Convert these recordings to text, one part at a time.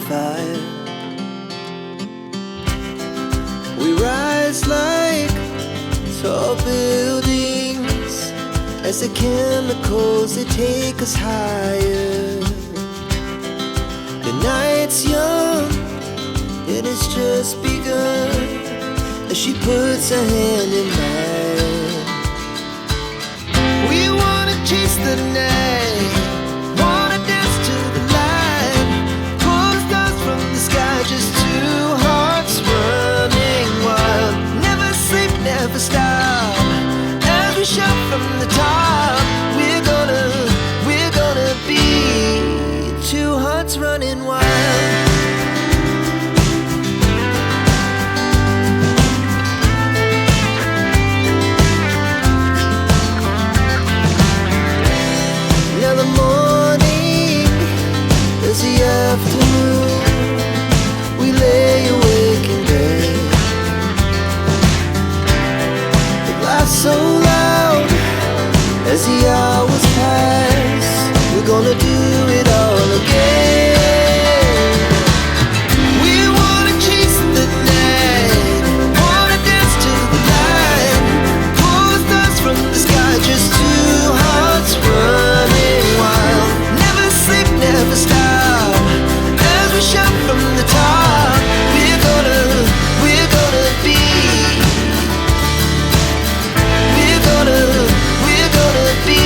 fire. We rise like tall buildings as the chemicals, they take us higher. The night's young and it's just begun as she puts her hand in mine. We wanna chase the night, wanna dance to the light, pull stars from the sky, just two hearts running wild. Never sleep, never stop, as we shout from the top. We're gonna be two hearts running wild. Afternoon, we lay awake in bed. The laughs so loud as the hours pass. We're gonna do it all again. We wanna chase the night, wanna dance to the light, pull stars from the sky, just two hearts running wild. Never sleep, never stop, shout from the top. We're gonna be, we're gonna be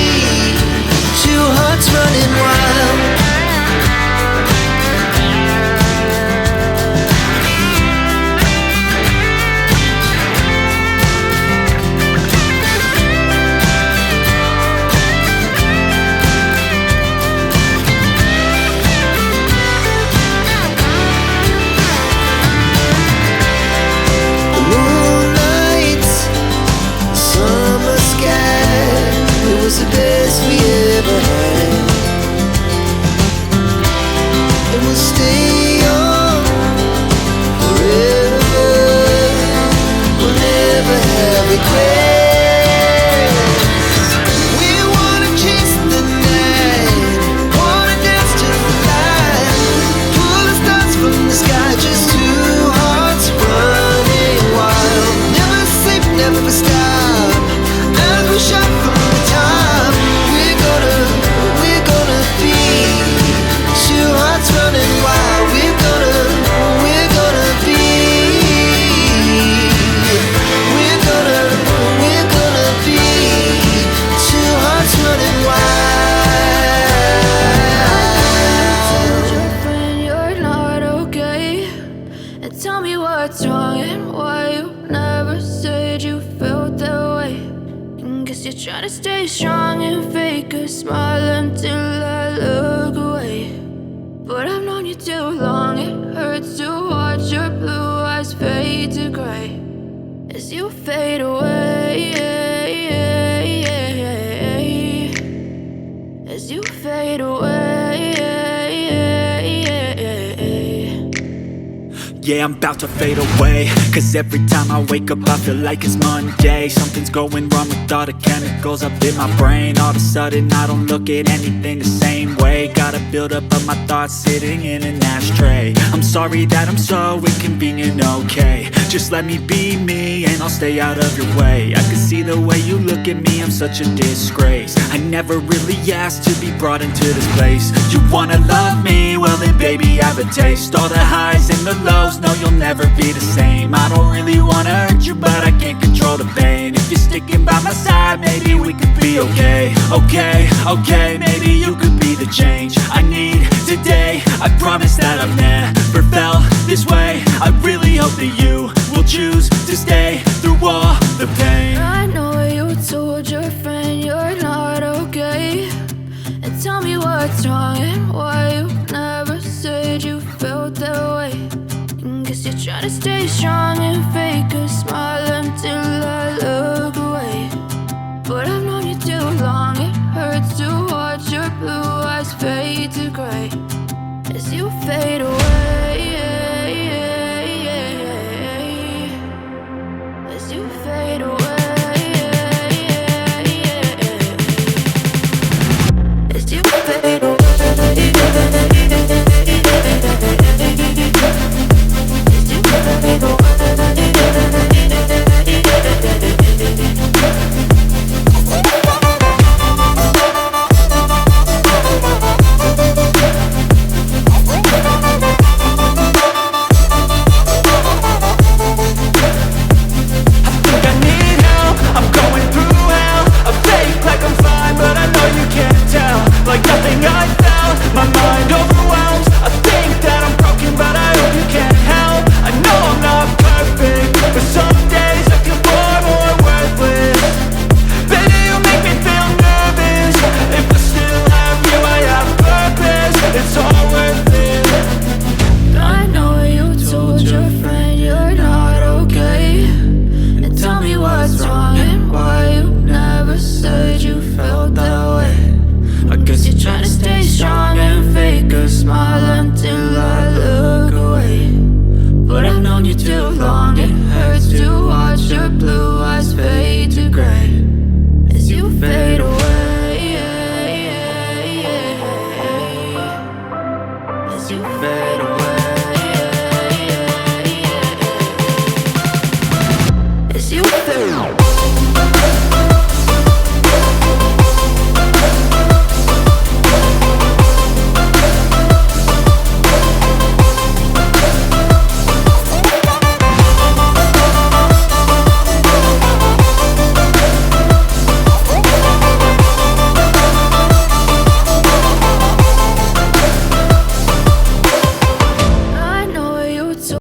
two hearts running wild. The best we ever had, and we'll stay on forever. We'll never have regrets. We wanna chase the night, wanna dance to the light, pull the stars from the sky, just two hearts running wild. Never sleep, never stop, as we shout from the top. Running wild, we're gonna be, we're gonna be two hearts running wild. Tell your friend you're not okay, and tell me what's wrong and why you never said you felt that way. And guess you're trying to stay strong and fake a smile until I look away. But I've known you too long, it hurts to watch your blue eyes fade to gray as you fade away, as you fade away. Yeah, I'm about to fade away, cause every time I wake up I feel like it's Monday. Something's going wrong with all the chemicals up in my brain. All of a sudden I don't look at anything the same way. Gotta build up of my thoughts sitting in an ashtray. I'm sorry that I'm so inconvenient, okay. Just let me be me and I'll stay out of your way. I can see the way you look at me, I'm such a disgrace. I never really asked to be brought into this place. You wanna love me? Well then baby have a taste. All the highs and the lows, no you'll never be the same. I don't really wanna hurt you but I can't control the pain. If you're sticking by my side, maybe we could be okay. Okay, maybe you could be the change I need today. I promise that I've never felt this way. I really hope that you will choose to stay through all the pain. I know you told your friend you're not okay, and tell me what's wrong and why you never said you felt that way. And guess you're trying to stay strong and fake a smile until I look away. But I've known you too long, it hurts to watch your blue eyes fade to gray as you fade away, as you fade away. As you fade away. your blue eyes fade to gray as you fade away, as you fade away, as you fade away.